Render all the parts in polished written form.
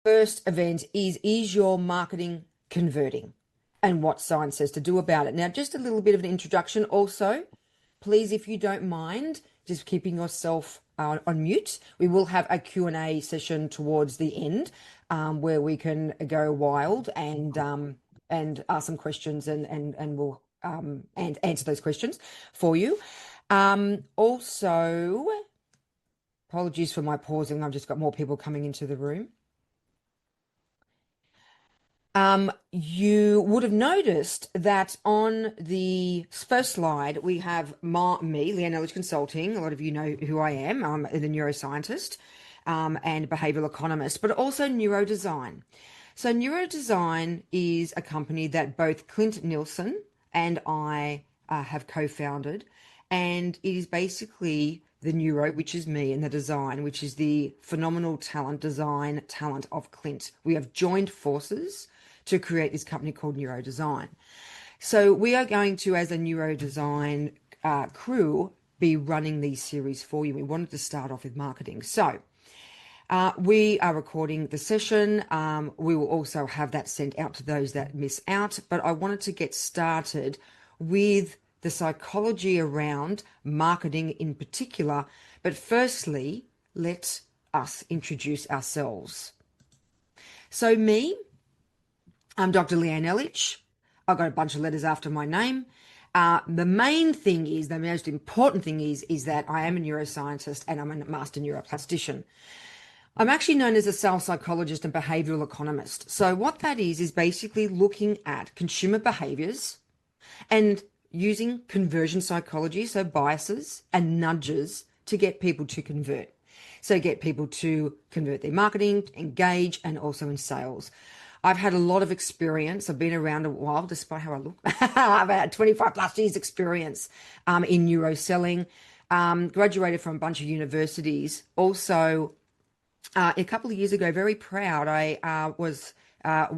first event is your marketing converting and what science says to do about it. Now, just a little bit of an introduction also. Please, if you don't mind, just keeping yourself on mute. We will have a Q&A session towards the end where we can go wild and ask some questions and we'll and answer those questions for you. Also, apologies for my pausing. I've just got more people coming into the room. You would have noticed that on the first slide, we have me, Leanne Elledge Consulting. A lot of you know who I am. I'm the neuroscientist and behavioural economist, but also neurodesign. So neurodesign is a company that both Clint Nielsen and I have co-founded, and it is basically the neuro, which is me, and the design, which is the phenomenal design talent of Clint. We have joined forces to create this company called Neurodesign. So we are going to, as a Neurodesign crew, be running these series for you. We wanted to start off with marketing. So we are recording the session. We will also have that sent out to those that miss out. But I wanted to get started with the psychology around marketing in particular. But firstly, let us introduce ourselves. So me, I'm Dr. Leanne Elledge. I've got a bunch of letters after my name. The main thing is, the most important thing is that I am a neuroscientist and I'm a master neuroplastician. I'm actually known as a sales psychologist and behavioural economist. So what that is basically looking at consumer behaviours and using conversion psychology, so biases and nudges to get people to convert. So get people to convert their marketing, engage, and also in sales. I've had a lot of experience. I've been around a while, despite how I look. I've had 25 plus years experience in neuro selling, graduated from a bunch of universities. Also, a couple of years ago, very proud, I was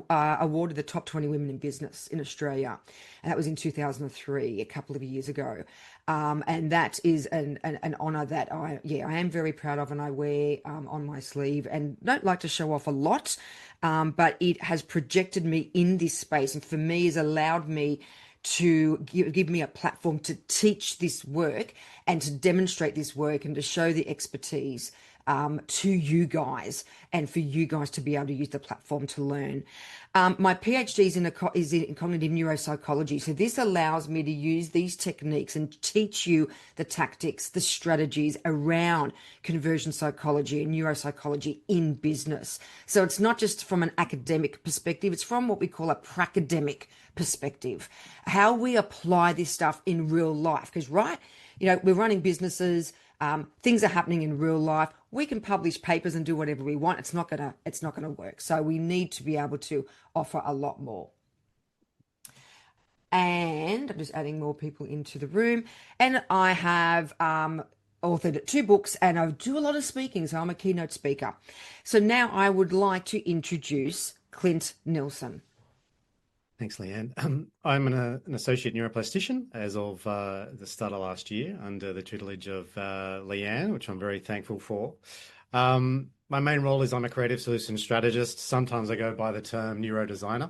awarded the top 20 women in business in Australia. And that was in 2003, a couple of years ago. And that is an honour that I am very proud of and I wear on my sleeve and don't like to show off a lot, but it has projected me in this space and for me has allowed me to give me a platform to teach this work and to demonstrate this work and to show the expertise to you guys and for you guys to be able to use the platform to learn. My PhD is in cognitive neuropsychology. So this allows me to use these techniques and teach you the tactics, the strategies around conversion psychology and neuropsychology in business. So it's not just from an academic perspective, it's from what we call a pracademic perspective, how we apply this stuff in real life. Because, right, we're running businesses, things are happening in real life. We can publish papers and do whatever we want. It's not gonna work. So we need to be able to offer a lot more. And I'm just adding more people into the room. And I have authored 2 books and I do a lot of speaking. So I'm a keynote speaker. So now I would like to introduce Clint Nielsen. Thanks, Leanne. I'm an associate neuroplastician as of the start of last year under the tutelage of Leanne, which I'm very thankful for. My main role is I'm a creative solution strategist. Sometimes I go by the term neurodesigner.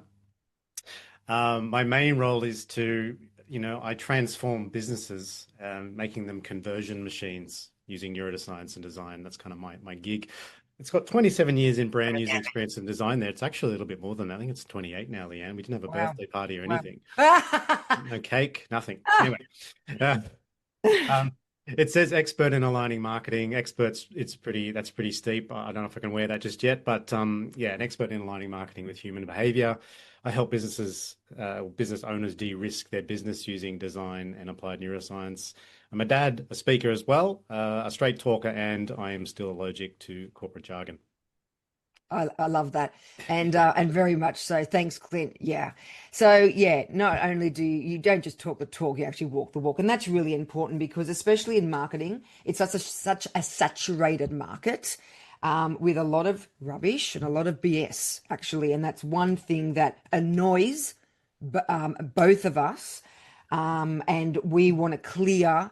My main role is to, I transform businesses, making them conversion machines using neuroscience and design. That's kind of my gig. It's got 27 years in brand user experience and design there. It's actually a little bit more than that. I think it's 28 now, Leanne. We didn't have a birthday party or anything. No cake, nothing. Anyway, it says expert in aligning marketing. Experts, that's pretty steep. I don't know if I can wear that just yet, but an expert in aligning marketing with human behavior. I help business owners de-risk their business using design and applied neuroscience. I'm a dad, a speaker as well, a straight talker, and I am still allergic to corporate jargon. I love that. And very much so. Thanks, Clint. Yeah. So not only you don't just talk the talk, you actually walk the walk. And that's really important because especially in marketing, it's such a saturated market with a lot of rubbish and a lot of BS actually. And that's one thing that annoys both of us. And we want to clear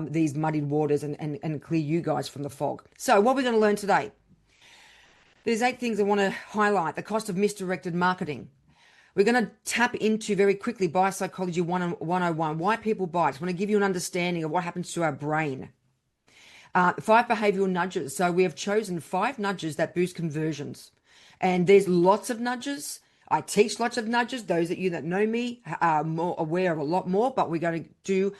these muddied waters and clear you guys from the fog. So what we're going to learn today. There's 8 things I want to highlight. The cost of misdirected marketing. We're going to tap into very quickly Biopsychology 101, why people buy. I just want to give you an understanding of what happens to our brain. 5 behavioural nudges. So we have chosen 5 nudges that boost conversions. And there's lots of nudges. I teach lots of nudges. Those of you that know me are more aware of a lot more, but we're going to do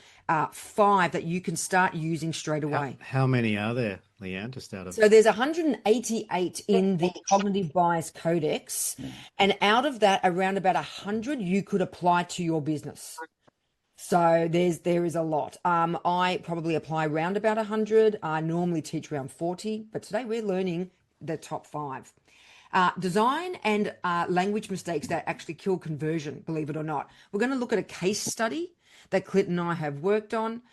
5 that you can start using straight away. How many are there, Leanne, just out of... So there's 188 in the Cognitive Bias Codex, and out of that, around about 100 you could apply to your business. So there is a lot. I probably apply around about 100. I normally teach around 40, but today we're learning the top 5. Design and language mistakes that actually kill conversion, believe it or not. We're going to look at a case study that Clinton and I have worked on,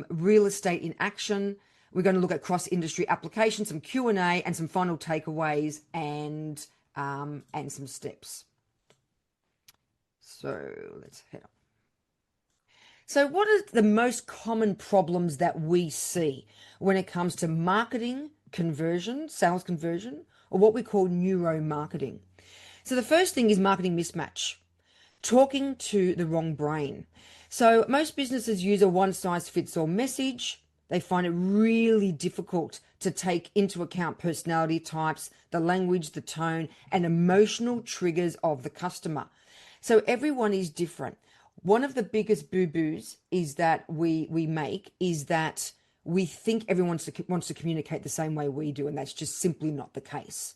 real estate in action. We're going to look at cross-industry applications, some Q&A, and some final takeaways and some steps. So let's head on. So what are the most common problems that we see when it comes to marketing conversion, sales conversion, or what we call neuromarketing? So the first thing is marketing mismatch, talking to the wrong brain. So most businesses use a one-size-fits-all message. They find it really difficult to take into account personality types, the language, the tone, and emotional triggers of the customer. So everyone is different. One of the biggest boo-boos is that we make is that we think everyone wants to communicate the same way we do, and that's just simply not the case.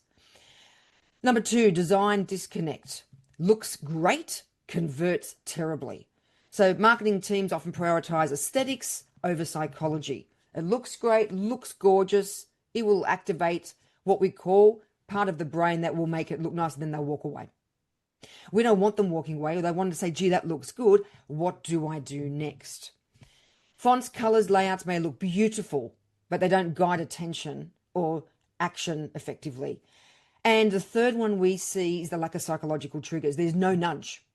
Number 2, design disconnect. Looks great, converts terribly. So marketing teams often prioritize aesthetics over psychology. It looks great, looks gorgeous. It will activate what we call part of the brain that will make it look nice, and then they'll walk away. We don't want them walking away, or they want to say, gee, that looks good. What do I do next? Fonts, colors, layouts may look beautiful, but they don't guide attention or action effectively. And the third one we see is the lack of psychological triggers. There's no nudge.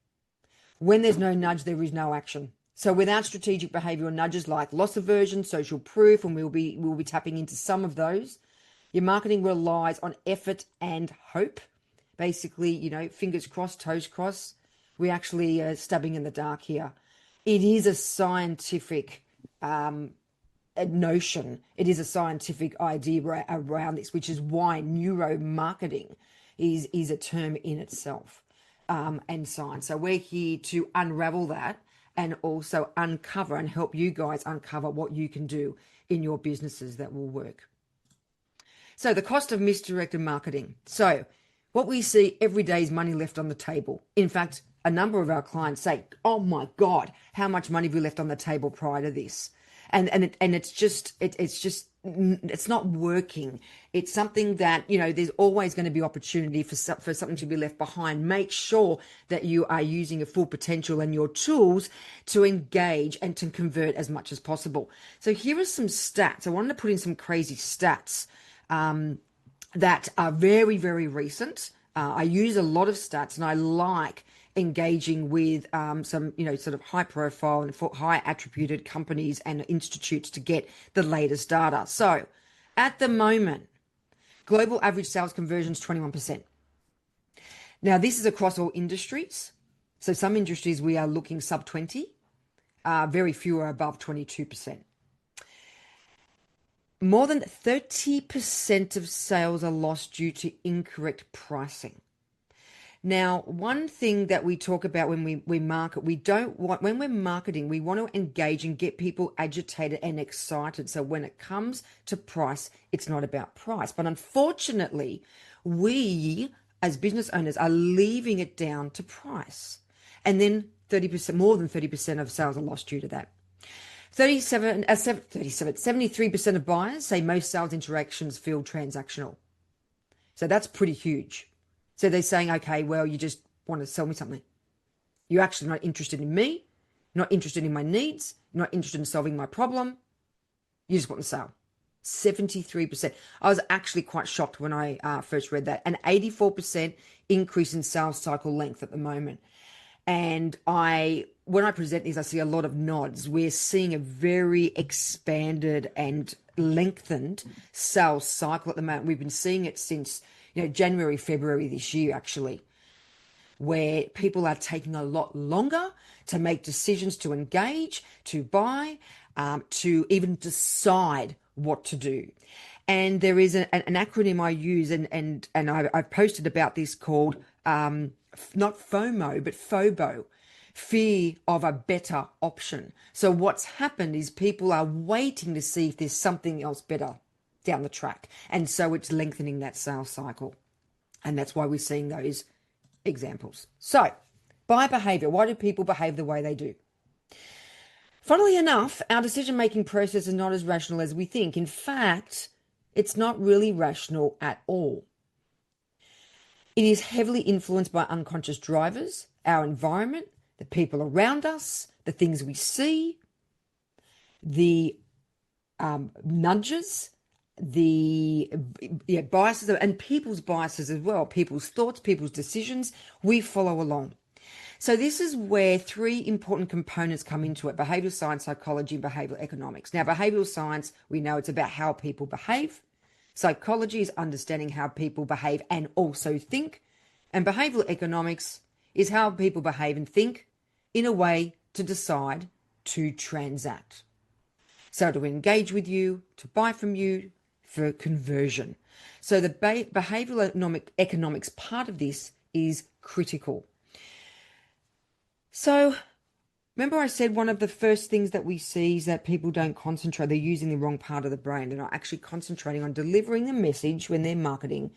When there's no nudge, there is no action. So without strategic behavioral nudges like loss aversion, social proof, and we'll be tapping into some of those, your marketing relies on effort and hope. Basically, fingers crossed, toes crossed. We're actually stabbing in the dark here. It is a scientific notion. It is a scientific idea around this, which is why neuromarketing is a term in itself, and science. So we're here to unravel that and also uncover and help you guys uncover what you can do in your businesses that will work. So the cost of misdirected marketing. So what we see every day is money left on the table. In fact, a number of our clients say, oh my God, how much money have we left on the table prior to this? And it's not working. It's something that, there's always going to be opportunity for something to be left behind. Make sure that you are using your full potential and your tools to engage and to convert as much as possible. So here are some stats. I wanted to put in some crazy stats that are very, very recent. I use a lot of stats, and I like engaging with some, sort of high profile and high attributed companies and institutes to get the latest data. So at the moment, global average sales conversion is 21%. Now, this is across all industries. So some industries we are looking sub 20, very few are above 22%. More than 30% of sales are lost due to incorrect pricing. Now, one thing that we talk about when we market, when we're marketing, we want to engage and get people agitated and excited. So when it comes to price, it's not about price. But unfortunately, we as business owners are leaving it down to price. And then more than 30% of sales are lost due to that. 73% of buyers say most sales interactions feel transactional. So that's pretty huge. So they're saying, okay, well, you just want to sell me something. You're actually not interested in me, not interested in my needs, you're not interested in solving my problem. You just want to sell. 73%. I was actually quite shocked when I first read that. An 84% increase in sales cycle length at the moment. And I when I present these, I see a lot of nods. We're seeing a very expanded and lengthened sales cycle at the moment. We've been seeing it since, January, February this year, actually, where people are taking a lot longer to make decisions, to engage, to buy, to even decide what to do. And there is an acronym I use, and I've posted about this, called not FOMO, but FOBO, fear of a better option. So what's happened is people are waiting to see if there's something else better down the track. And so it's lengthening that sales cycle. And that's why we're seeing those examples. So, by behavior, why do people behave the way they do? Funnily enough, our decision-making process is not as rational as we think. In fact, it's not really rational at all. It is heavily influenced by unconscious drivers, our environment, the people around us, the things we see, the nudges, the biases, and people's biases as well, people's thoughts, people's decisions. We follow along. So this is where three important components come into it: behavioral science, psychology, and behavioral economics. Now, behavioral science, we know it's about how people behave. Psychology is understanding how people behave and also think. And behavioral economics is how people behave and think in a way to decide to transact. So to engage with you, to buy from you, for conversion. So the behavioral economics part of this is critical. So remember I said one of the first things that we see is that people don't concentrate. They're using the wrong part of the brain. They're not actually concentrating on delivering the message when they're marketing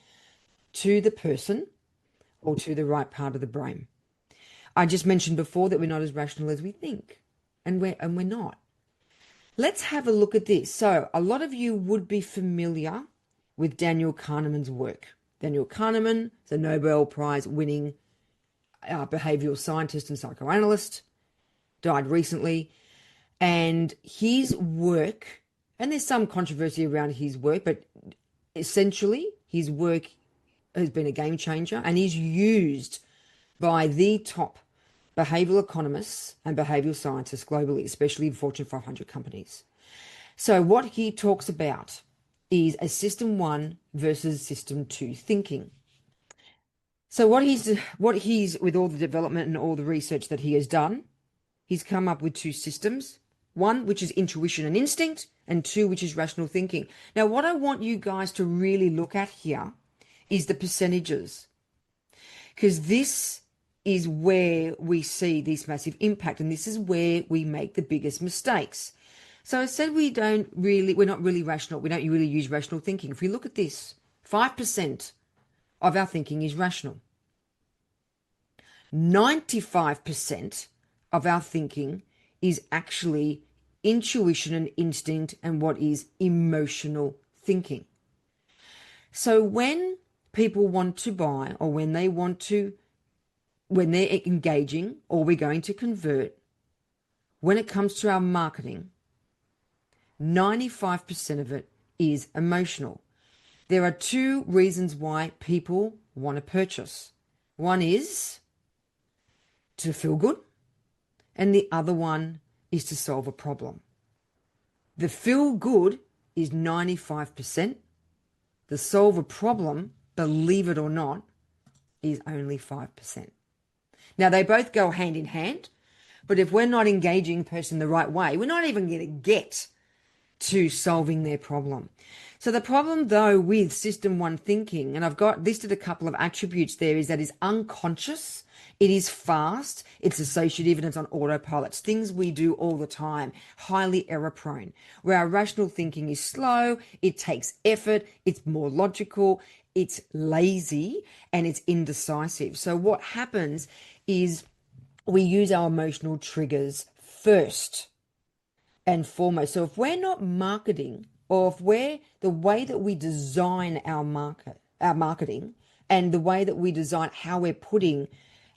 to the person or to the right part of the brain. I just mentioned before that we're not as rational as we think, and we're not. Let's have a look at this. So a lot of you would be familiar with Daniel Kahneman's work. Daniel Kahneman is a Nobel Prize winning behavioral scientist and psychoanalyst, died recently. And his work, and there's some controversy around his work, but essentially his work has been a game changer and is used by the top behavioral economists and behavioral scientists globally, especially in Fortune 500 companies. So what he talks about is a system 1 versus system 2 thinking. So what he's with all the development and all the research that he has done, he's come up with two systems: one which is intuition and instinct, and two which is rational thinking. Now, what I want you guys to really look at here is the percentages, because this is where we see this massive impact, and this is where we make the biggest mistakes. So I said we're not really rational. We don't really use rational thinking. If we look at this, 5% of our thinking is rational. 95% of our thinking is actually intuition and instinct and what is emotional thinking. So when people want to buy, or when they're engaging, or we're going to convert, when it comes to our marketing, 95% of it is emotional. There are two reasons why people want to purchase. One is to feel good, and the other one is to solve a problem. The feel good is 95%. The solve a problem, believe it or not, is only 5%. Now, they both go hand in hand, but if we're not engaging a person the right way, we're not even going to get to solving their problem. So the problem, though, with system 1 thinking, and I've got listed a couple of attributes there, is that it's unconscious, it is fast, it's associative, and it's on autopilot. It's things we do all the time, highly error prone. Where our rational thinking is slow, it takes effort, it's more logical, it's lazy, and it's indecisive. So what happens is we use our emotional triggers first and foremost. So if we're not marketing, or if we're the way that we design our marketing, and the way that we design how we're putting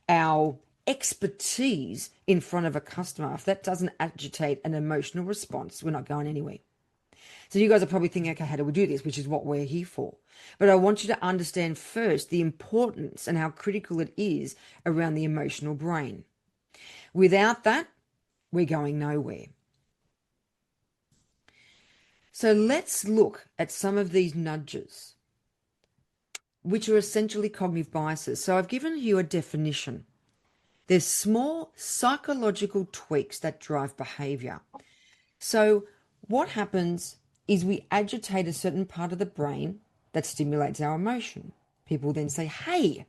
our expertise in front of a customer, if that doesn't agitate an emotional response, we're not going anywhere. So you guys are probably thinking, okay, how do we do this? Which is what we're here for. But I want you to understand first the importance and how critical it is around the emotional brain. Without that, we're going nowhere. So let's look at some of these nudges, which are essentially cognitive biases. So I've given you a definition. There's small psychological tweaks that drive behavior. So what happens is we agitate a certain part of the brain that stimulates our emotion. People then say, hey,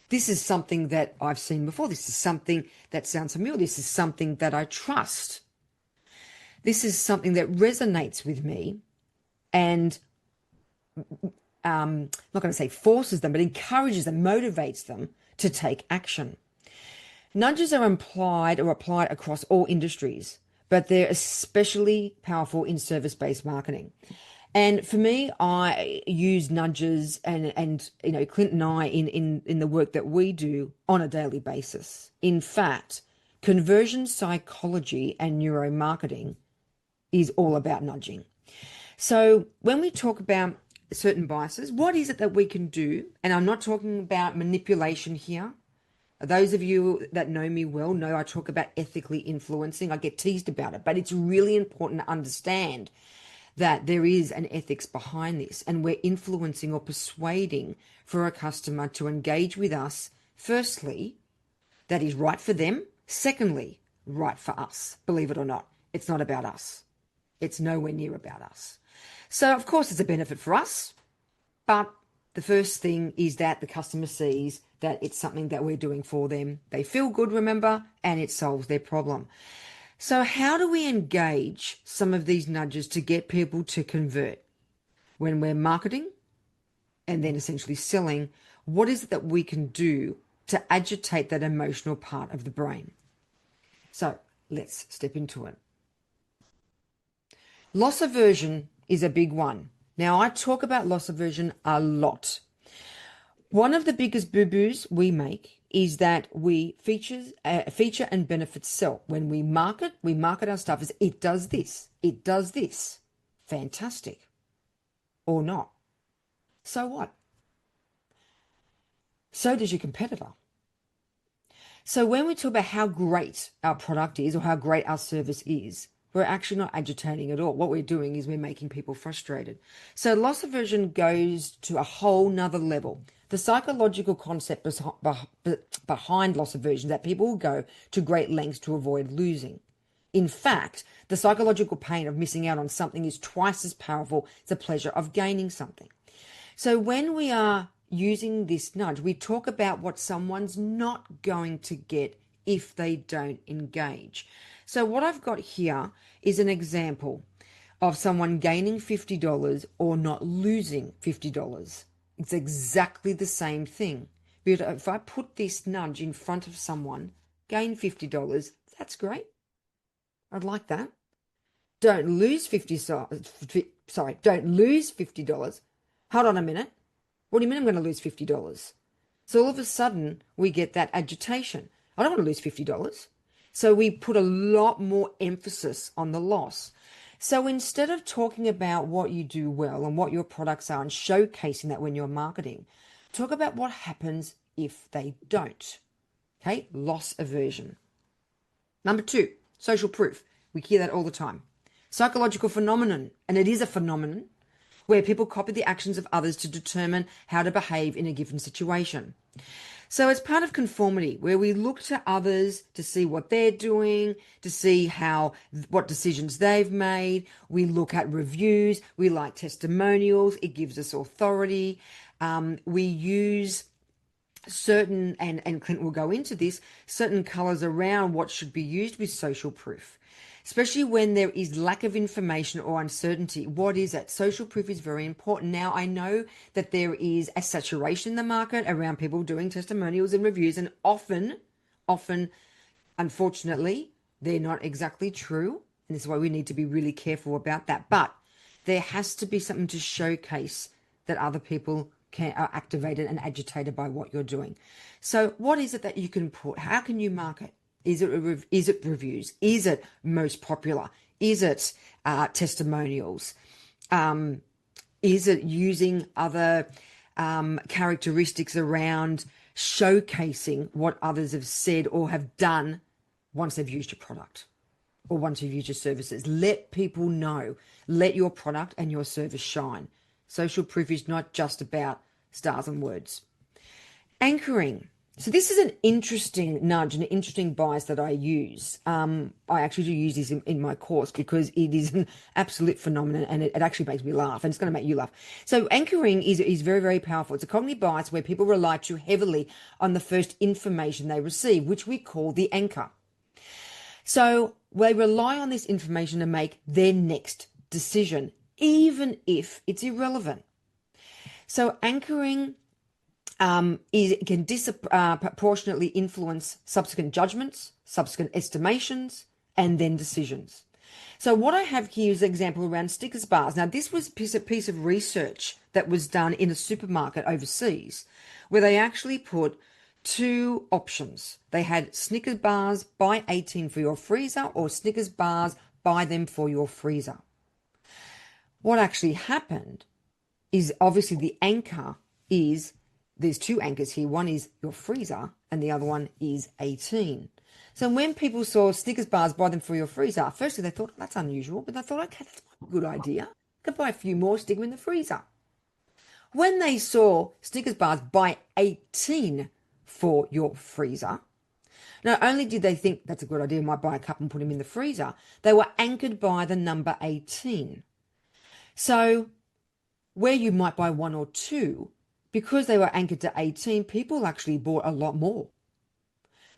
this is something that I've seen before. This is something that sounds familiar. This is something that I trust. This is something that resonates with me and I'm not going to say forces them, but encourages them, motivates them to take action. Nudges are implied or applied across all industries, but they're especially powerful in service-based marketing. And for me, I use nudges and you know, Clint and I in the work that we do on a daily basis. In fact, conversion psychology and neuromarketing is all about nudging. So when we talk about certain biases, what is it that we can do? And I'm not talking about manipulation here. Those of you that know me well know I talk about ethically influencing. I get teased about it, but it's really important to understand that there is an ethics behind this, and we're influencing or persuading for a customer to engage with us. Firstly, that is right for them. Secondly, right for us. Believe it or not, it's not about us. It's nowhere near about us. So, of course, it's a benefit for us, but the first thing is that the customer sees that it's something that we're doing for them. They feel good, remember, and it solves their problem. So how do we engage some of these nudges to get people to convert? When we're marketing and then essentially selling, what is it that we can do to agitate that emotional part of the brain? So let's step into it. Loss aversion is a big one. Now, I talk about loss aversion a lot. One of the biggest boo-boos we make is that we feature and benefit sell. When we market our stuff as it does this, it does this. Fantastic. Or not. So what? So does your competitor. So when we talk about how great our product is or how great our service is, we're actually not agitating at all. What we're doing is we're making people frustrated. So loss aversion goes to a whole nother level. The psychological concept behind loss aversion is that people will go to great lengths to avoid losing. In fact, the psychological pain of missing out on something is twice as powerful as the pleasure of gaining something. So when we are using this nudge, we talk about what someone's not going to get if they don't engage. So what I've got here is an example of someone gaining $50 or not losing $50. It's exactly the same thing. But if I put this nudge in front of someone, gain $50, that's great. I'd like that. Don't lose don't lose $50. Hold on a minute. What do you mean I'm going to lose $50? So all of a sudden we get that agitation. I don't want to lose $50. So we put a lot more emphasis on the loss. So instead of talking about what you do well and what your products are and showcasing that when you're marketing, talk about what happens if they don't. Okay, loss aversion. Number 2, social proof. We hear that all the time. Psychological phenomenon, and it is a phenomenon where people copy the actions of others to determine how to behave in a given situation. So it's part of conformity where we look to others to see what they're doing, to see what decisions they've made. We look at reviews. We like testimonials. It gives us authority. We use certain, and Clint will go into this, certain colors around what should be used with social proof. Especially when there is lack of information or uncertainty. What is it? Social proof is very important. Now, I know that there is a saturation in the market around people doing testimonials and reviews, and often, unfortunately, they're not exactly true. And this is why we need to be really careful about that. But there has to be something to showcase that other people are activated and agitated by what you're doing. So what is it that you can put? How can you market? Is it reviews? Is it most popular? Is it testimonials? Is it using other characteristics around showcasing what others have said or have done once they've used your product or once you've used your services. Let people know. Let your product and your service shine. Social proof is not just about stars and words. Anchoring. So this is an interesting nudge, an interesting bias that I use. I actually do use this in my course because it is an absolute phenomenon, and it actually makes me laugh, and it's going to make you laugh. So anchoring is very, very powerful. It's a cognitive bias where people rely too heavily on the first information they receive, which we call the anchor. So they rely on this information to make their next decision, even if it's irrelevant. So anchoring can disproportionately influence subsequent judgments, subsequent estimations, and then decisions. So what I have here is an example around Snickers bars. Now, this was a piece of research that was done in a supermarket overseas, where they actually put two options. They had Snickers bars, buy 18 for your freezer, or Snickers bars, buy them for your freezer. What actually happened is obviously the anchor is, there's two anchors here. One is your freezer and the other one is 18. So when people saw Snickers bars, buy them for your freezer, firstly they thought, that's unusual, but they thought, okay, that's a good idea. Could buy a few more, stick them in the freezer. When they saw Snickers bars, buy 18 for your freezer, not only did they think that's a good idea, might buy a couple and put them in the freezer, they were anchored by the number 18. So where you might buy one or two, because they were anchored to 18, people actually bought a lot more.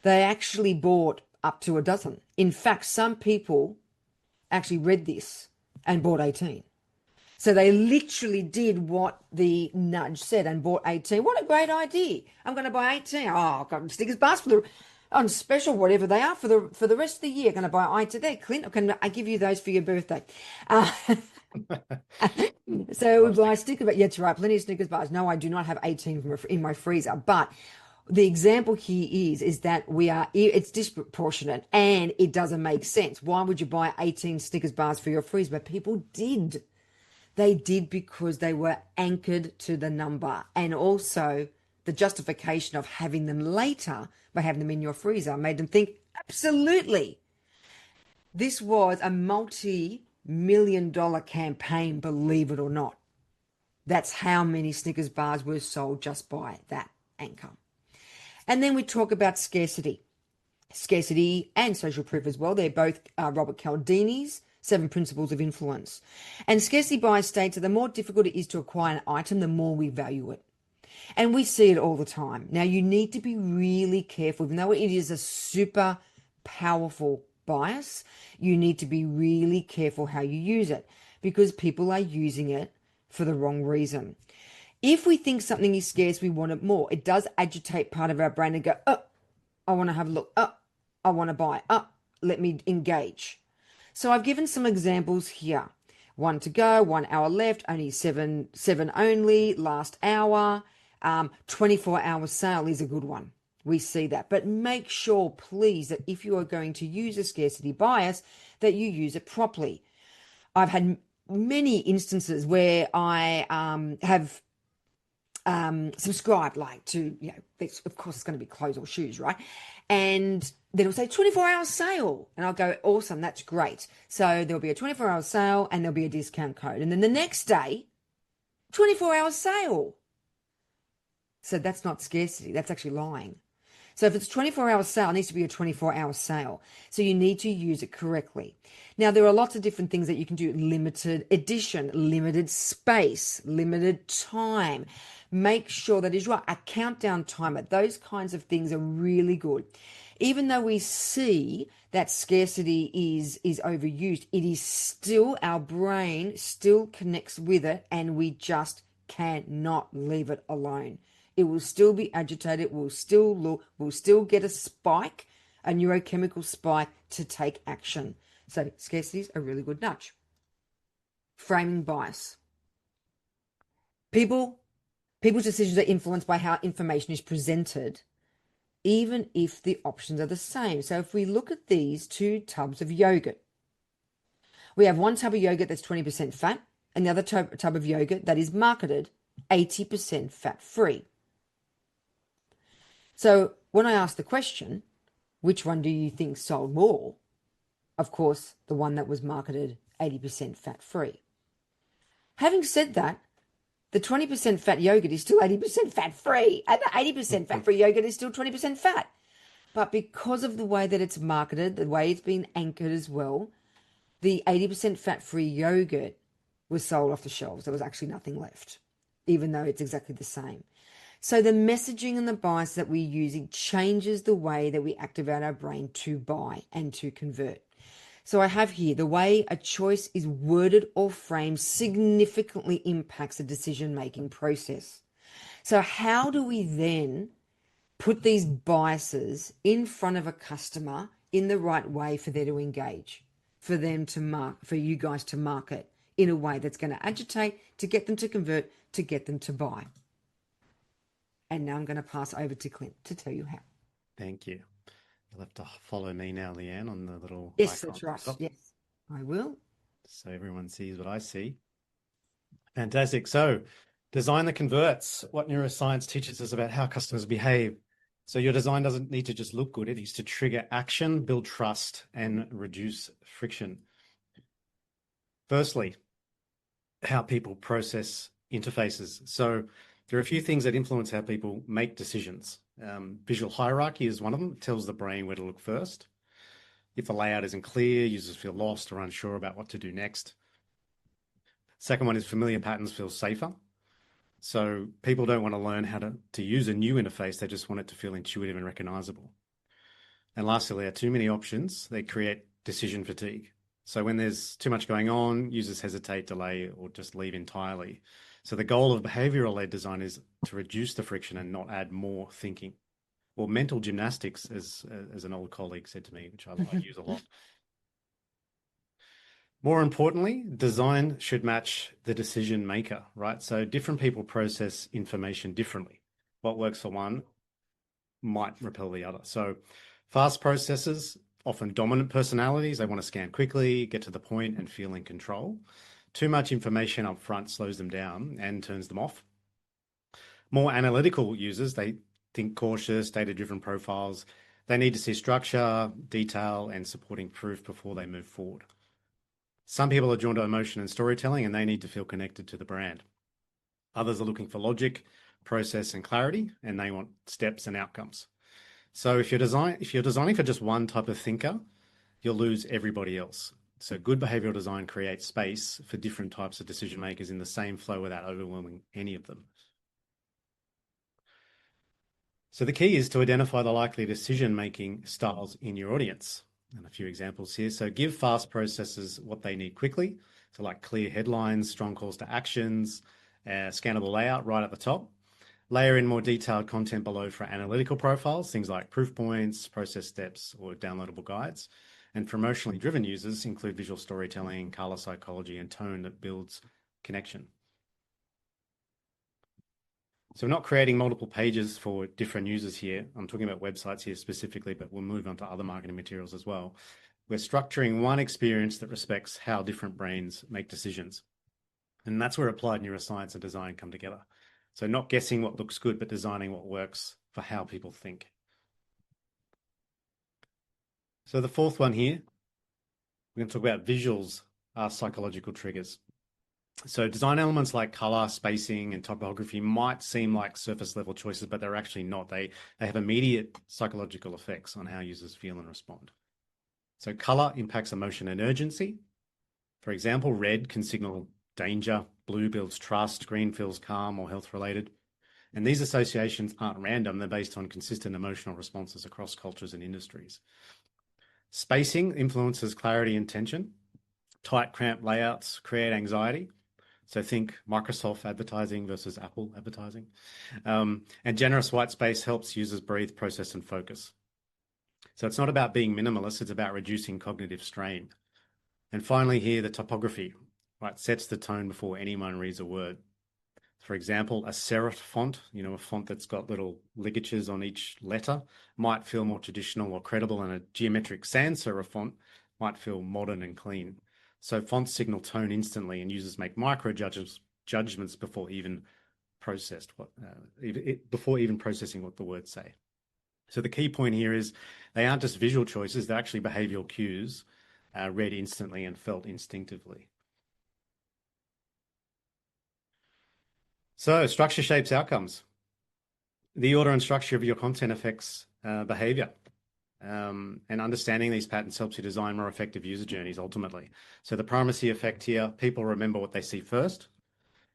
They actually bought up to a dozen. In fact, some people actually read this and bought 18. So they literally did what the nudge said and bought 18. What a great idea. I'm going to buy 18. Oh, I've got Snickers bars on special, whatever they are, for the rest of the year. Going to buy 18 there. Clint, can I give you those for your birthday? So we buy Snickers bars. Yeah, that's right. Plenty of Snickers bars. No, I do not have 18 in my freezer. But the example here is that it's disproportionate and it doesn't make sense. Why would you buy 18 Snickers bars for your freezer? But people did. They did because they were anchored to the number, and also the justification of having them later by having them in your freezer made them think, absolutely. This was a multi-million-dollar campaign, believe it or not. That's how many Snickers bars were sold just by that anchor. And then we talk about scarcity. Scarcity and social proof as well. They're both Robert Cialdini's 7 Principles of Influence. And scarcity bias states that the more difficult it is to acquire an item, the more we value it. And we see it all the time. Now, you need to be really careful. Even though it is a super powerful bias, you need to be really careful how you use it, because people are using it for the wrong reason. If we think something is scarce, we want it more. It does agitate part of our brain and go, oh, I want to have a look. Oh, I want to buy. Oh, let me engage. So I've given some examples here. 1 to go, 1 hour left, only seven only, last hour. 24-hour sale is a good one. We see that. But make sure, please, that if you are going to use a scarcity bias, that you use it properly. I've had many instances where I have subscribed, like, to, of course it's going to be clothes or shoes, right? And then it'll say 24-hour sale. And I'll go, awesome, that's great. So there'll be a 24-hour sale and there'll be a discount code. And then the next day, 24-hour sale. So that's not scarcity. That's actually lying. So if it's 24-hour sale, it needs to be a 24-hour sale. So you need to use it correctly. Now, there are lots of different things that you can do. Limited edition, limited space, limited time. Make sure that is right. A countdown timer. Those kinds of things are really good. Even though we see that scarcity is overused, it is still, our brain still connects with it, and we just cannot leave it alone. It will still be agitated. We'll still get a spike, a neurochemical spike, to take action. So scarcity is a really good nudge. Framing bias. People's decisions are influenced by how information is presented, even if the options are the same. So if we look at these 2 tubs of yogurt, we have one tub of yogurt that's 20% fat and the other tub of yogurt that is marketed 80% fat-free. So when I ask the question, Which one do you think sold more? Of course, the one that was marketed 80% fat free. Having said that, the 20% fat yogurt is still 80% fat free, and the 80% fat free yogurt is still 20% fat. But because of the way that it's marketed, the way it's been anchored as well, the 80% fat free yogurt was sold off the shelves. There was actually nothing left, even though it's exactly the same. So the messaging and the bias that we're using changes the way that we activate our brain to buy and to convert. So I have here the way a choice is worded or framed significantly impacts the decision-making process. So how do we then put these biases in front of a customer in the right way for them to engage, for them to for you guys to market in a way that's going to agitate, to get them to convert, to get them to buy? And now I'm going to pass over to Clint to tell you how. Thank you. You'll have to follow me now, Leanne, on the little Yes, icon that's right. top, Yes, I will. so everyone sees what I see. Fantastic. So, design that converts. What neuroscience teaches us about how customers behave. So your design doesn't need to just look good. It needs to trigger action, build trust, and reduce friction. Firstly, how people process interfaces. So there are a few things that influence how people make decisions. Visual hierarchy is one of them. It tells the brain where to look first. If the layout isn't clear, users feel lost or unsure about what to do next. Second one is familiar patterns feel safer. So people don't want to learn how to use a new interface. They just want it to feel intuitive and recognizable. And lastly, there are too many options. They create decision fatigue. So when there's too much going on, users hesitate, delay, or just leave entirely. So the goal of behavioral-led design is to reduce the friction and not add more thinking. Or mental gymnastics, as an old colleague said to me, which I use a lot. More importantly, design should match the decision maker, right? So different people process information differently. What works for one might repel the other. So fast processors, often dominant personalities, they want to scan quickly, get to the point, and feel in control. Too much information up front slows them down and turns them off. More analytical users, they think cautious, data-driven profiles. They need to see structure, detail, and supporting proof before they move forward. Some people are drawn to emotion and storytelling, and they need to feel connected to the brand. Others are looking for logic, process, and clarity, and they want steps and outcomes. So if you're designing for just one type of thinker, you'll lose everybody else. So good behavioral design creates space for different types of decision makers in the same flow without overwhelming any of them. So the key is to identify the likely decision-making styles in your audience. And a few examples here. So give fast processors what they need quickly. So like clear headlines, strong calls to actions, scannable layout right at the top. Layer in more detailed content below for analytical profiles, things like proof points, process steps, or downloadable guides. And for emotionally driven users, include visual storytelling, color psychology, and tone that builds connection. So we're not creating multiple pages for different users here. I'm talking about websites here specifically, but we'll move on to other marketing materials as well. We're structuring one experience that respects how different brains make decisions. And that's where applied neuroscience and design come together. So not guessing what looks good, but designing what works for how people think. So the fourth one here, we're going to talk about visuals are psychological triggers. So design elements like color, spacing, and typography might seem like surface level choices, but they're actually not. They have immediate psychological effects on how users feel and respond. So color impacts emotion and urgency. For example, red can signal danger, blue builds trust, green feels calm or health related. And these associations aren't random. They're based on consistent emotional responses across cultures and industries. Spacing influences clarity and tension. Tight, cramped layouts create anxiety. So think Microsoft advertising versus Apple advertising. And generous white space helps users breathe, process, and focus. So it's not about being minimalist, it's about reducing cognitive strain. And finally here, the typography, right, sets the tone before anyone reads a word. For example, a serif font, a font that's got little ligatures on each letter, might feel more traditional or credible, and a geometric sans serif font might feel modern and clean. So fonts signal tone instantly, and users make micro judgments before even processing what the words say. So the key point here is they aren't just visual choices, they're actually behavioral cues read instantly and felt instinctively. So structure shapes outcomes. The order and structure of your content affects behavior. And understanding these patterns helps you design more effective user journeys ultimately. So the primacy effect here, people remember what they see first.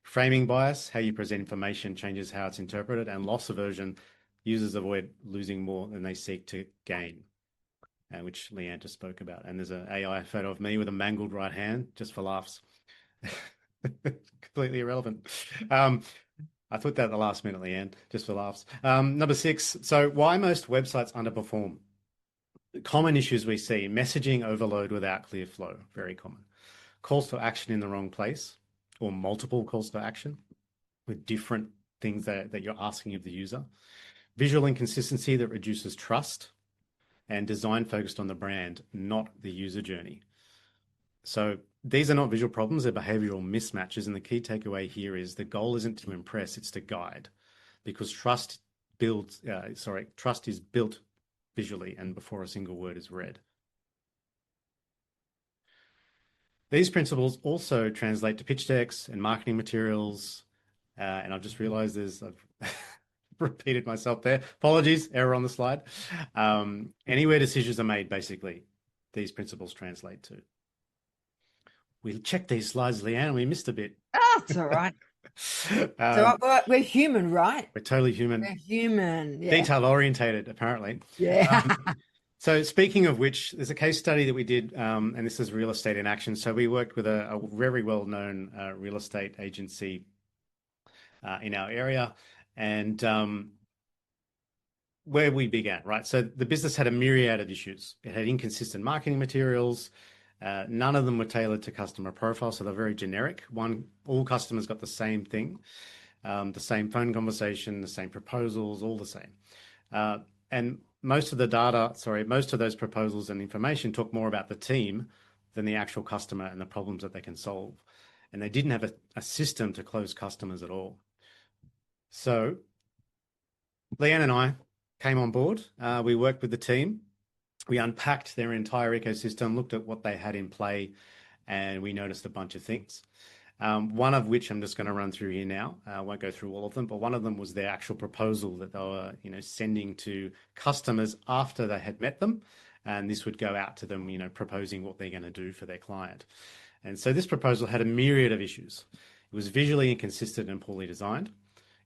Framing bias, how you present information changes how it's interpreted. And loss aversion, users avoid losing more than they seek to gain, which Leanne just spoke about. And there's an AI photo of me with a mangled right hand, just for laughs. Completely irrelevant. I put that at the last minute, Leanne, just for laughs. Number 6. So why most websites underperform? Common issues we see: messaging overload without clear flow, very common. Calls to action in the wrong place, or multiple calls to action with different things that you're asking of the user. Visual inconsistency that reduces trust, and design focused on the brand, not the user journey. So these are not visual problems, they're behavioral mismatches. And the key takeaway here is the goal isn't to impress, it's to guide, because trust is built visually and before a single word is read. These principles also translate to pitch decks and marketing materials. And I've just realized I've repeated myself there. Apologies, error on the slide. Anywhere decisions are made, basically, these principles translate to. We checked these slides, Leanne, we missed a bit. Oh, it's all right. So we're human, right? We're totally human. We're human. Yeah. Detail orientated, apparently. Yeah. So speaking of which, there's a case study that we did, and this is real estate in action. So we worked with a very well-known real estate agency in our area, and where we began, right? So the business had a myriad of issues. It had inconsistent marketing materials. None of them were tailored to customer profile, so they're very generic. All customers got the same thing, the same phone conversation, the same proposals, all the same. And most of those proposals and information talk more about the team than the actual customer and the problems that they can solve. And they didn't have a system to close customers at all. So Leanne and I came on board. We worked with the team. We unpacked their entire ecosystem, looked at what they had in play, and we noticed a bunch of things. One of which I'm just going to run through here now. I won't go through all of them, but one of them was their actual proposal that they were, sending to customers after they had met them, and this would go out to them, proposing what they're going to do for their client. And so this proposal had a myriad of issues. It was visually inconsistent and poorly designed.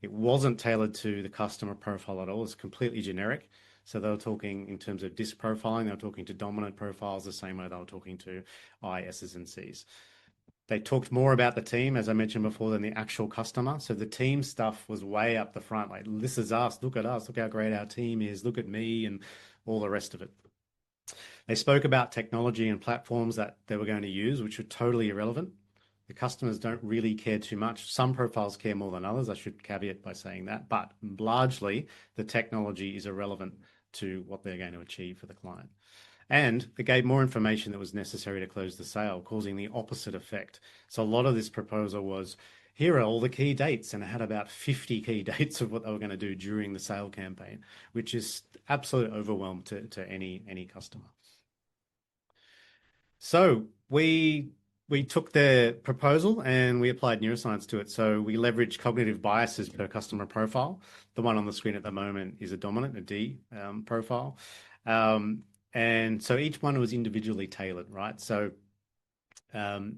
It wasn't tailored to the customer profile at all. It was completely generic. So they were talking in terms of disc profiling. They were talking to dominant profiles the same way they were talking to ISs and Cs. They talked more about the team, as I mentioned before, than the actual customer. So the team stuff was way up the front. Like, this is us. Look at us. Look how great our team is. Look at me, and all the rest of it. They spoke about technology and platforms that they were going to use, which were totally irrelevant. The customers don't really care too much. Some profiles care more than others. I should caveat by saying that. But largely, the technology is irrelevant to what they're going to achieve for the client. And it gave more information that was necessary to close the sale, causing the opposite effect. So a lot of this proposal was, here are all the key dates, and it had about 50 key dates of what they were going to do during the sale campaign, which is absolute overwhelm to any customer. So we took their proposal and we applied neuroscience to it. So we leveraged cognitive biases per customer profile. The one on the screen at the moment is a dominant, a D profile. And so each one was individually tailored, right? So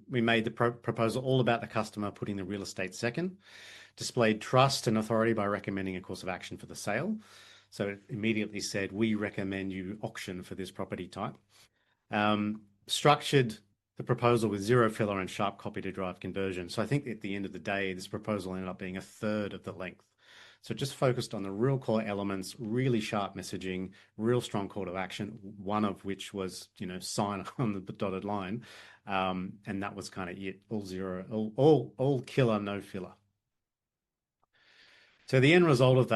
we made the proposal all about the customer, putting the real estate second, displayed trust and authority by recommending a course of action for the sale. So it immediately said, we recommend you auction for this property type. Structured the proposal with zero filler and sharp copy to drive conversion. So I think at the end of the day, this proposal ended up being a third of the length. So just focused on the real core elements, really sharp messaging, real strong call to action, one of which was, sign on the dotted line. And that was kind of it, all killer, no filler. So the end result of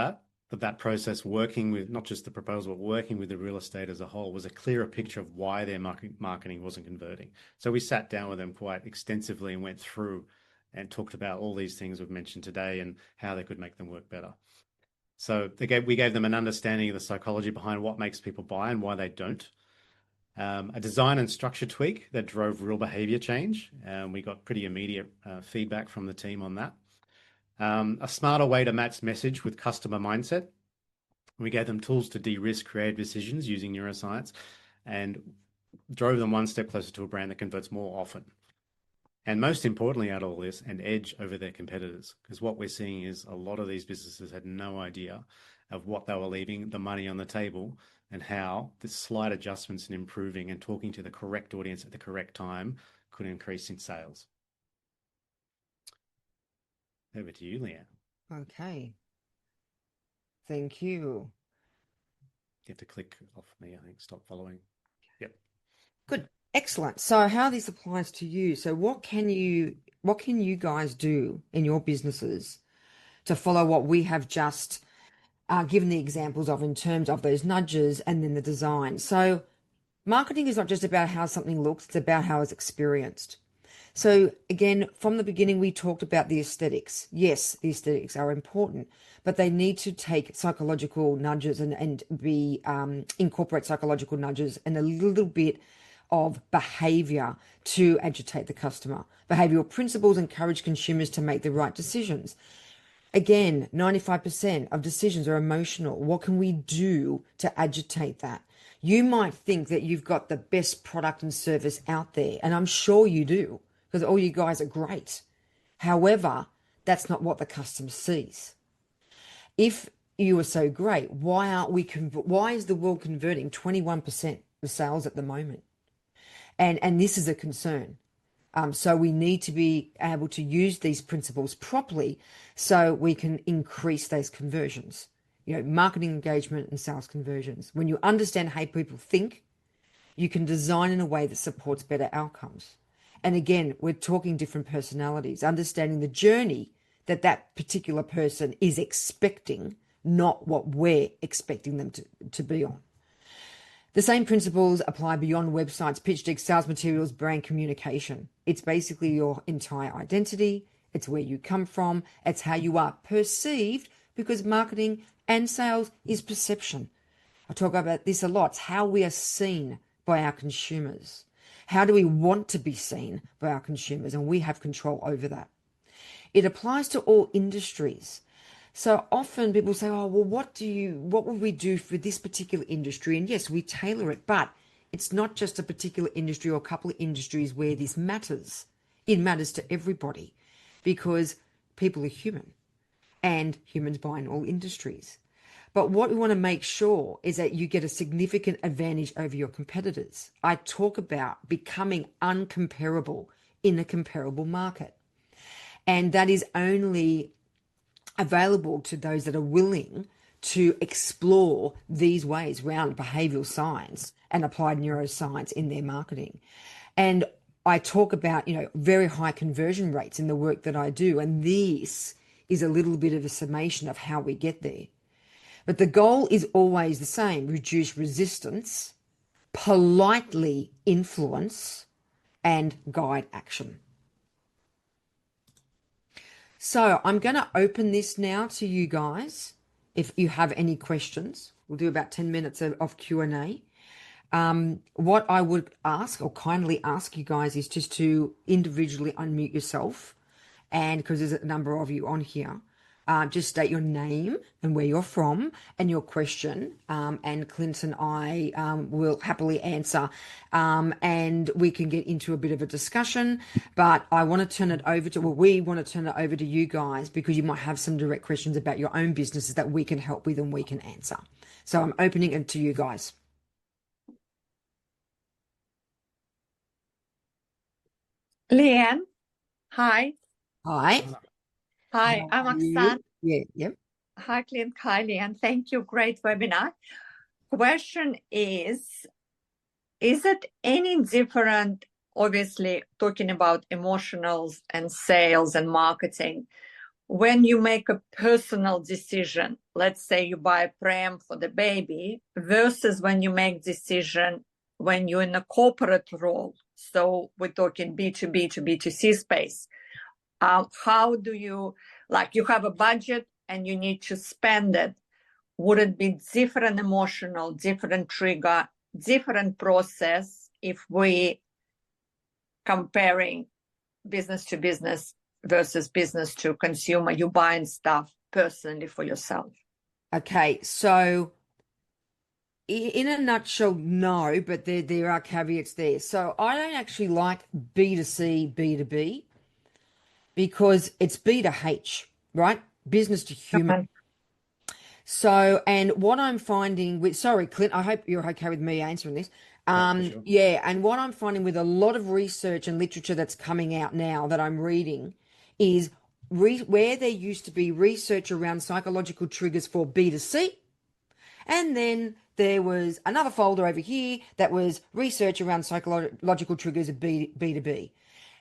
that process, working with not just the proposal, but working with the real estate as a whole, was a clearer picture of why their marketing wasn't converting. So we sat down with them quite extensively and went through and talked about all these things we've mentioned today and how they could make them work better. So we gave them an understanding of the psychology behind what makes people buy and why they don't. A design and structure tweak that drove real behavior change. We got pretty immediate feedback from the team on that. A smarter way to match message with customer mindset. We gave them tools to de-risk creative decisions using neuroscience and drove them one step closer to a brand that converts more often. And most importantly out of all this, an edge over their competitors. Because what we're seeing is a lot of these businesses had no idea of what they were leaving the money on the table and how the slight adjustments in improving and talking to the correct audience at the correct time could increase in sales. Over to you, Leanne. Okay. Thank you. You have to click off me, I think. Stop following. Yep. Good. Excellent. So how this applies to you. So what can you guys do in your businesses to follow what we have just given the examples of in terms of those nudges and then the design? So marketing is not just about how something looks, it's about how it's experienced. So again, from the beginning, we talked about the aesthetics. Yes, the aesthetics are important, but they need to take psychological nudges and be incorporate psychological nudges and a little bit of behavior to agitate the customer. Behavioral principles encourage consumers to make the right decisions. Again, 95% of decisions are emotional. What can we do to agitate that? You might think that you've got the best product and service out there, and I'm sure you do, because all you guys are great. However, that's not what the customer sees. If you are so great, why is the world converting 21% of sales at the moment? And this is a concern. So we need to be able to use these principles properly so we can increase those conversions. Marketing engagement and sales conversions. When you understand how people think, you can design in a way that supports better outcomes. And again, we're talking different personalities, understanding the journey that that particular person is expecting, not what we're expecting them to be on. The same principles apply beyond websites, pitch decks, sales materials, brand communication. It's basically your entire identity. It's where you come from. It's how you are perceived, because marketing and sales is perception. I talk about this a lot. It's how we are seen by our consumers. How do we want to be seen by our consumers? And we have control over that. It applies to all industries. So often people say, oh, well, what would we do for this particular industry? And yes, we tailor it, but it's not just a particular industry or a couple of industries where this matters. It matters to everybody because people are human and humans buy in all industries. But what we want to make sure is that you get a significant advantage over your competitors. I talk about becoming uncomparable in a comparable market. And that is only available to those that are willing to explore these ways around behavioral science and applied neuroscience in their marketing. And I talk about, very high conversion rates in the work that I do. And this is a little bit of a summation of how we get there. But the goal is always the same: reduce resistance, politely influence, and guide action. So I'm going to open this now to you guys. If you have any questions, we'll do about 10 minutes of Q&A. What I would ask or kindly ask you guys is just to individually unmute yourself. And because there's a number of you on here, just state your name and where you're from and your question. And Clint and I will happily answer. And we can get into a bit of a discussion. But I want to turn it over to, we want to turn it over to you guys because you might have some direct questions about your own businesses that we can help with and we can answer. So I'm opening it to you guys. Leanne, hi. Hi. Hi, I'm Oksana. Yeah, yep. Hi, Clint. Hi, Leanne. Thank you. Great webinar. Question is it any different, obviously, talking about emotionals and sales and marketing, when you make a personal decision, let's say you buy a pram for the baby, versus when you make decision when you're in a corporate role? So we're talking B2B to B2C space. How do you, like, you have a budget and you need to spend it. would it be different emotional, different trigger, different process if we comparing business to business versus business to consumer? You buying stuff personally for yourself. Okay, so in a nutshell, no, but there are caveats there. So I don't actually like B2C, B2B because it's B to H, right? Business to human. Okay. So, and what I'm finding with, sorry, Clint, I hope you're okay with me answering this. For sure. Yeah, and what I'm finding with a lot of research and literature that's coming out now that I'm reading is where there used to be research around psychological triggers for B2C, and then there was another folder over here that was research around psychological triggers of B2B.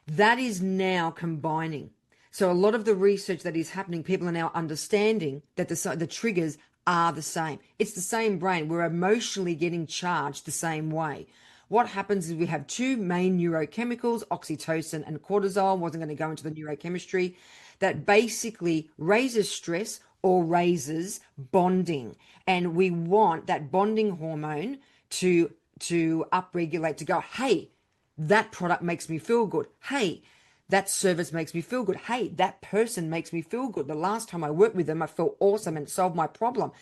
That is now combining. So a lot of the research that is happening, people are now understanding that the triggers are the same. It's the same brain. We're emotionally getting charged the same way. What happens is we have two main neurochemicals, oxytocin and cortisol. Wasn't going to go into the neurochemistry, that basically raises stress or raises bonding. And we want that bonding hormone to upregulate, to go, hey, that product makes me feel good. Hey, that service makes me feel good. Hey, that person makes me feel good. The last time I worked with them, I felt awesome and solved my problem.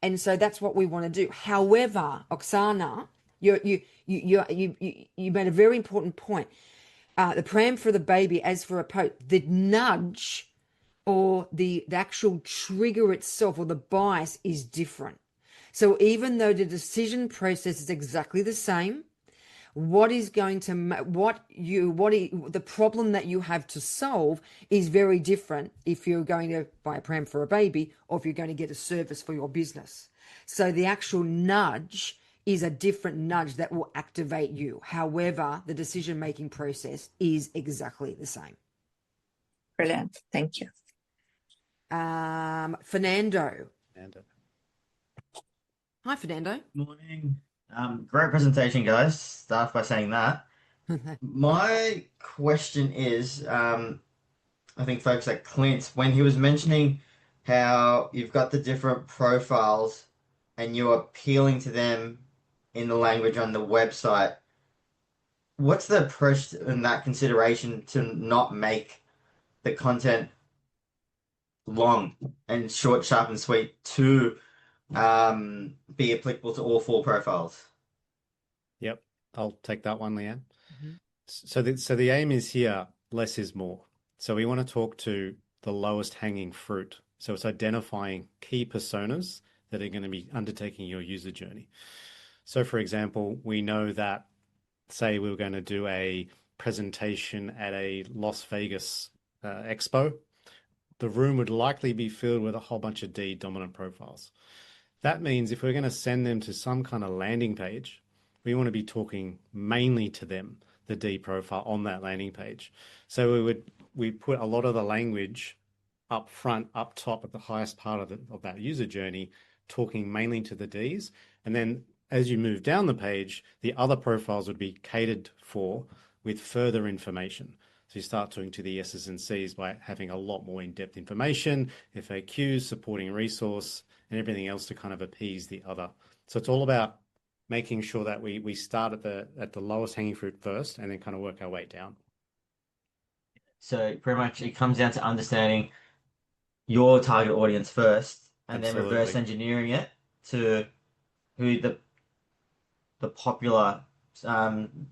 And so that's what we want to do. However, Oksana, you made a very important point. The pram for the baby, as for a post, the nudge or the actual trigger itself or the bias is different. So even though the decision process is exactly the same, what is going to the problem that you have to solve is very different if you're going to buy a pram for a baby or if you're going to get a service for your business. So the actual nudge is a different nudge that will activate you. However, the decision-making process is exactly the same. Brilliant. Thank you. Fernando. Hi, Fernando. Morning. Great presentation, guys. Start by saying that. My question is, I think folks like Clint, when he was mentioning how you've got the different profiles and you're appealing to them in the language on the website, what's the approach in that consideration to not make the content long and short, sharp, and sweet to be applicable to all four profiles? Yep, I'll take that one, Leanne. So the aim is here, less is more. So we want to talk to the lowest hanging fruit. So it's identifying key personas that are going to be undertaking your user journey. So for example, we know that, say we were going to do a presentation at a Las Vegas expo, the room would likely be filled with a whole bunch of D dominant profiles. That means if we're going to send them to some kind of landing page, we want to be talking mainly to them, the D profile on that landing page. So we put a lot of the language up front, up top at the highest part of that user journey, talking mainly to the Ds. And then as you move down the page, the other profiles would be catered for with further information. So you start talking to the S's and C's by having a lot more in-depth information, FAQs, supporting resource, and everything else to kind of appease the other. So it's all about making sure that we start at the lowest hanging fruit first and then kind of work our way down. So pretty much it comes down to understanding your target audience first and Absolutely. then reverse engineering it to who the popular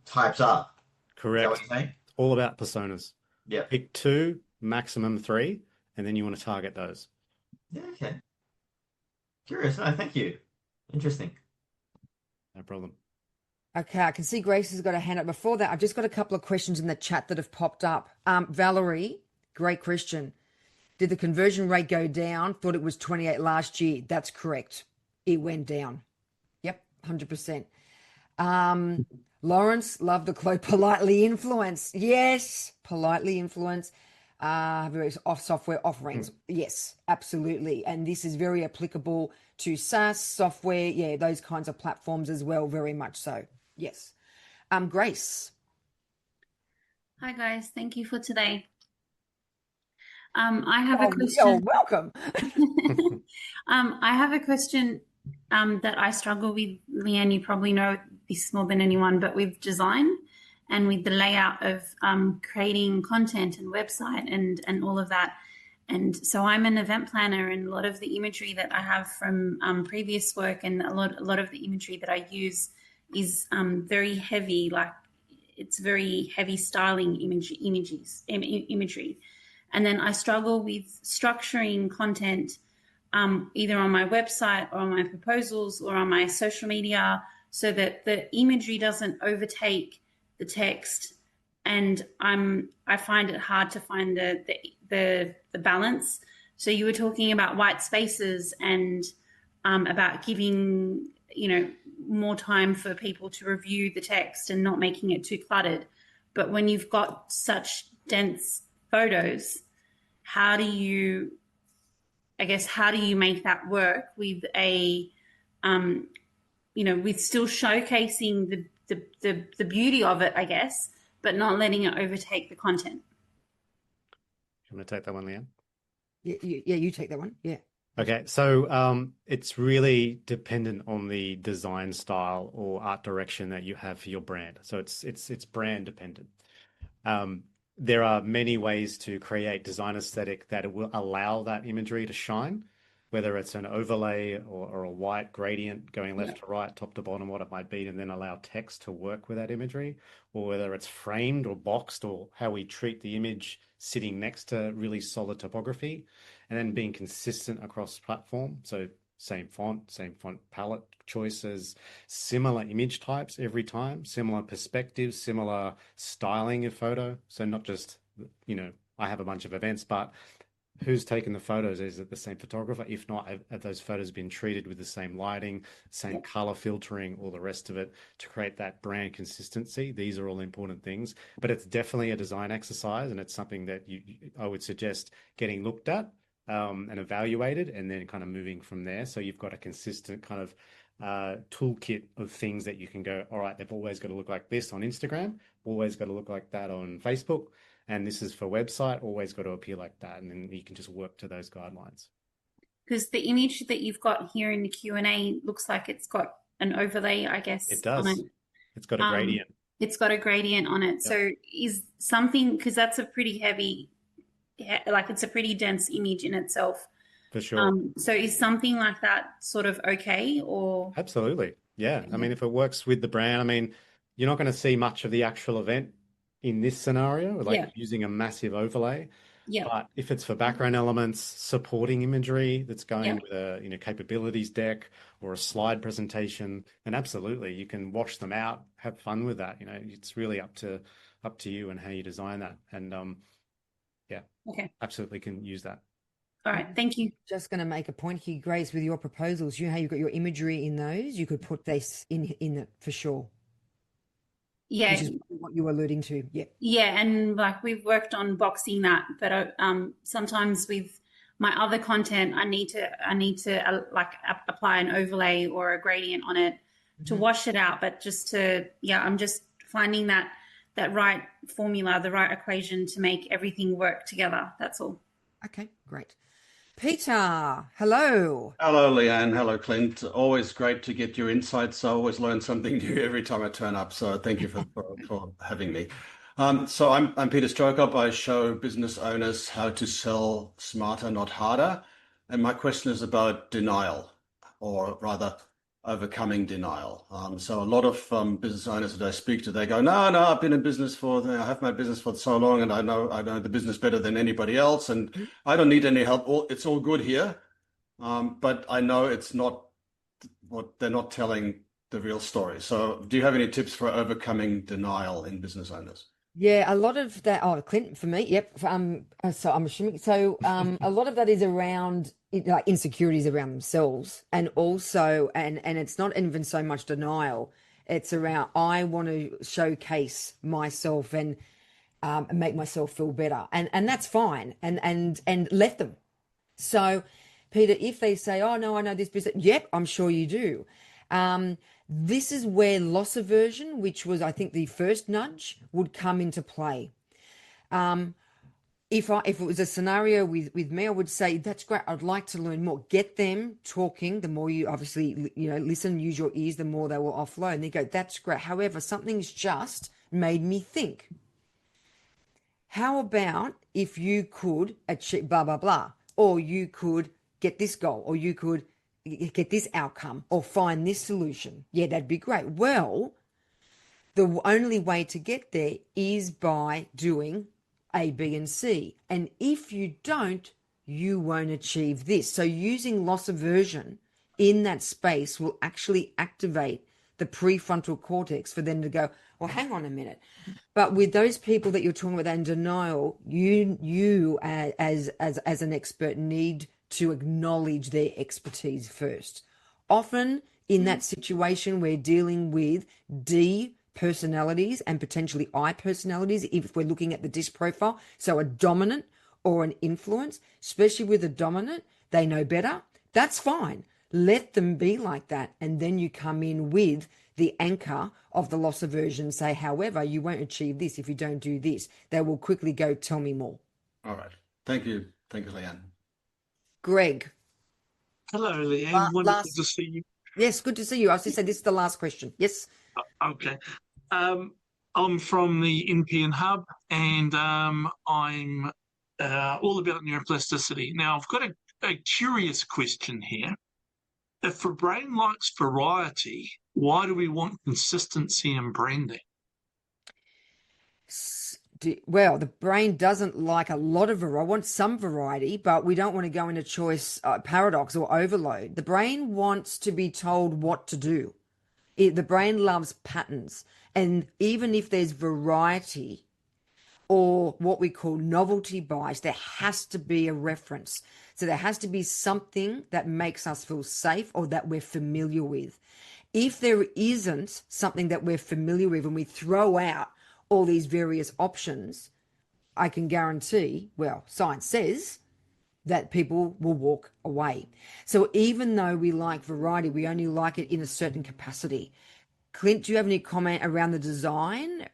types are. Correct. Is that what you're saying? All about personas. Yeah. Pick 2, maximum 3, and then you want to target those. Yeah, okay. Curious. No, thank you. Interesting. No problem. Okay, I can see Grace has got a hand up. Before that, I've just got a couple of questions in the chat that have popped up. Valerie, great question. Did the conversion rate go down? Thought it was 28 last year. That's correct. It went down. Yep, 100%. Lawrence, love the quote, politely influence. Yes, politely influence. Various off software offerings. Yes, absolutely. And this is very applicable to SaaS software. Yeah, those kinds of platforms as well, very much so. Yes. Grace. Hi guys, thank you for today. I have a Oh, question. welcome. I have a question that I struggle with, Leanne. You probably know this more than anyone, but with design and with the layout of creating content and website and all of that. And so I'm an event planner, and a lot of the imagery that I have from previous work and a lot of the imagery that I use is very heavy, like it's very heavy styling imagery. And then I struggle with structuring content either on my website or on my proposals or on my social media so that the imagery doesn't overtake the text. And I find it hard to find the balance. So you were talking about white spaces and about giving, more time for people to review the text and not making it too cluttered. But when you've got such dense photos, how do you make that work with with still showcasing the beauty of it, I guess, but not letting it overtake the content? You want to take that one, Leanne? Yeah, you take that one. Yeah. Okay, so it's really dependent on the design style or art direction that you have for your brand. So it's brand dependent. There are many ways to create design aesthetic that will allow that imagery to shine, whether it's an overlay or a white gradient going left to right, top to bottom, what it might be, and then allow text to work with that imagery, or whether it's framed or boxed, or how we treat the image sitting next to really solid topography, and then being consistent across platform. So same font palette choices, similar image types every time, similar perspectives, similar styling of photo. So not just, I have a bunch of events, but who's taken the photos? Is it the same photographer? If not, have those photos been treated with the same lighting, same color filtering, all the rest of it to create that brand consistency? These are all important things, but it's definitely a design exercise, and it's something that I would suggest getting looked at and evaluated, and then kind of moving from there. So you've got a consistent kind of toolkit of things that you can go, all right, they've always got to look like this on Instagram, always got to look like that on Facebook. And this is for website, always got to appear like that. And then you can just work to those guidelines. Because the image that you've got here in the Q&A looks like it's got an overlay, I guess. It does. On it. It's got a gradient. It's got a gradient on it. Yep. So is something, because that's a pretty heavy, like it's a pretty dense image in itself. For sure. So is something like that sort of okay, or? Absolutely. Yeah. I mean, if it works with the brand, I mean, you're not going to see much of the actual event in this scenario, like using a massive overlay. Yeah. But if it's for background elements, supporting imagery that's going with a capabilities deck or a slide presentation, then absolutely you can wash them out, have fun with that. It's really up to you and how you design that. And absolutely can use that. All right, thank you. Just going to make a point here, Grace, with your proposals. You know how you've got your imagery in those? You could put this in it for sure. Yeah. Which is what you were alluding to. Yeah. Yeah, and like we've worked on boxing that, but sometimes with my other content, I need to apply an overlay or a gradient on it to wash it out. But I'm just finding that right formula, the right equation to make everything work together. That's all. Okay, great. Peter, hello. Hello, Leanne. Hello, Clint. Always great to get your insights. I always learn something new every time I turn up. So thank you for having me. So I'm Peter Strokop. I show business owners how to sell smarter, not harder. And my question is about denial, or rather overcoming denial. So a lot of business owners that I speak to, they go, no, I've been in business I have my business for so long, and I know the business better than anybody else, and I don't need any help. It's all good here. But I know it's not what they're not telling the real story. So do you have any tips for overcoming denial in business owners? Yeah, a lot of that. Oh, Clint, for me, yep. So I'm assuming. So a lot of that is around like insecurities around themselves, and also, and it's not even so much denial. It's around I want to showcase myself and make myself feel better, and that's fine, and let them. So, Peter, if they say, "Oh no, I know this business," yep, I'm sure you do. This is where loss aversion, which was, I think, the first nudge, would come into play. if it was a scenario with me, I would say that's great. I'd like to learn more. Get them talking. The more you obviously listen, use your ears, the more they will offload. And they go, that's great. However, something's just made me think. How about if you could achieve blah blah blah, or you could get this goal, or you could get this outcome, or find this solution? Yeah, that'd be great. Well, the only way to get there is by doing A, B, and C. And if you don't, you won't achieve this. So using loss aversion in that space will actually activate the prefrontal cortex for them to go, well, hang on a minute. But with those people that you're talking about in denial, you as an expert need to acknowledge their expertise first. Often in that situation, we're dealing with D personalities and potentially I personalities if we're looking at the DISC profile. So a dominant or an influence, especially with a dominant, they know better. That's fine. Let them be like that. And then you come in with the anchor of the loss aversion. Say, however, you won't achieve this if you don't do this. They will quickly go, tell me more. All right. Thank you. Thank you, Leanne. Greg. Hello, Leanne. Wonderful to see you. Yes, good to see you. I was just saying this is the last question. Yes. Okay. I'm from the NPN Hub, and I'm all about neuroplasticity. Now, I've got a curious question here. If a brain likes variety, why do we want consistency in branding? Well, the brain doesn't like a lot of variety. I want some variety, but we don't want to go into choice paradox or overload. The brain wants to be told what to do. The brain loves patterns. And even if there's variety or what we call novelty bias, there has to be a reference. So there has to be something that makes us feel safe or that we're familiar with. If there isn't something that we're familiar with and we throw out all these various options, I can guarantee, well, science says that people will walk away. So even though we like variety, we only like it in a certain capacity. Clint, do you have any comment around the design,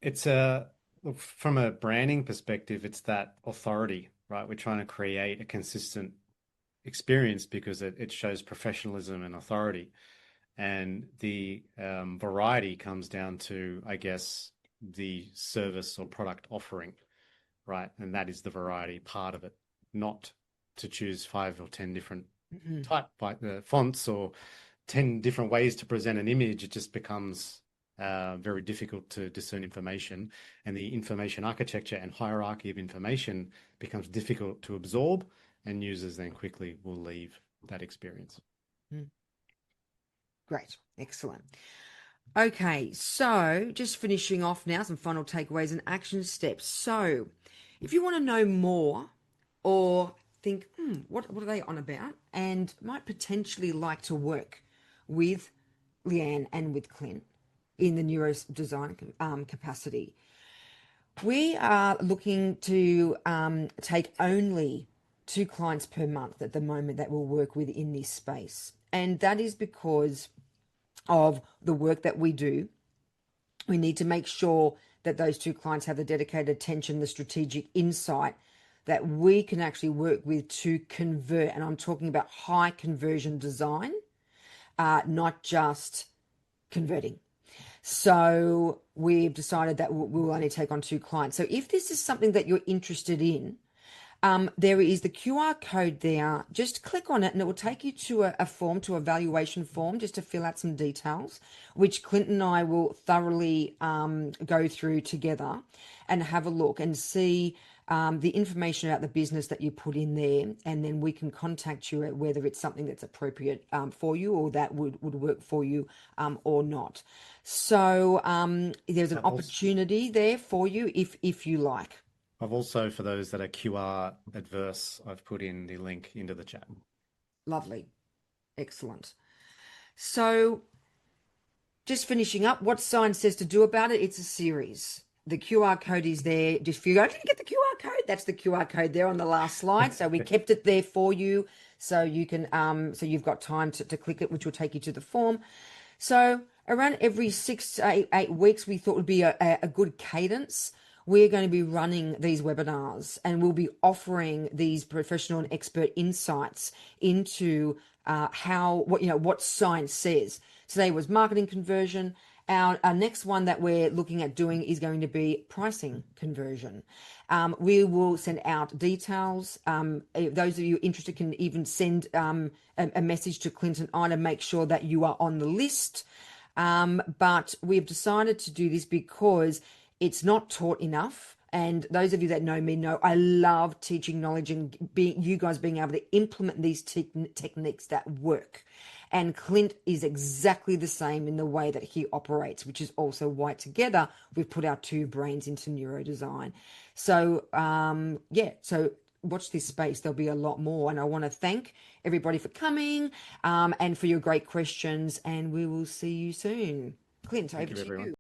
It's from a branding perspective, it's that authority, right? We're trying to create a consistent experience because it shows professionalism and authority. And the variety comes down to, I guess, the service or product offering, right? And that is the variety part of it, not to choose 5 or 10 different type fonts or 10 different ways to present an image. It just becomes very difficult to discern information, and the information architecture and hierarchy of information becomes difficult to absorb, and users then quickly will leave that experience. Great. Excellent. Okay, so just finishing off now, some final takeaways and action steps. So if you want to know more or think, what are they on about, and might potentially like to work with Leanne and with Clint in the neurodesign capacity, we are looking to take only 2 clients per month at the moment that we'll work with in this space. And that is because of the work that we do. We need to make sure that those 2 clients have the dedicated attention, the strategic insight that we can actually work with to convert. And I'm talking about high conversion design, not just converting. So we've decided that we'll only take on 2 clients. So if this is something that you're interested in, there is the QR code there. Just click on it and it will take you to a form, to a valuation form, just to fill out some details, which Clint and I will thoroughly go through together and have a look and see the information about the business that you put in there. And then we can contact you at whether it's something that's appropriate for you or that would work for you or not. So there's an opportunity there for you if you like. I've also, for those that are QR adverse, I've put in the link into the chat. Lovely. Excellent. So just finishing up, what science says to do about it, it's a series. The QR code is there. Just if you go, didn't get the QR code, that's the QR code there on the last slide. So we kept it there for you so you can, so you've got time to click it, which will take you to the form. So around every 6 to 8 weeks, we thought would be a good cadence we're going to be running these webinars, and we'll be offering these professional and expert insights into what science says. Today was marketing conversion. Our next one that we're looking at doing is going to be pricing conversion. We will send out details. Those of you interested can even send a message to Clint and I to make sure that you are on the list. But we've decided to do this because it's not taught enough. And those of you that know me know I love teaching knowledge and you guys being able to implement these techniques that work. And Clint is exactly the same in the way that he operates, which is also why together we've put our two brains into neurodesign. So, so watch this space. There'll be a lot more. And I want to thank everybody for coming and for your great questions. And we will see you soon. Clint, over to you.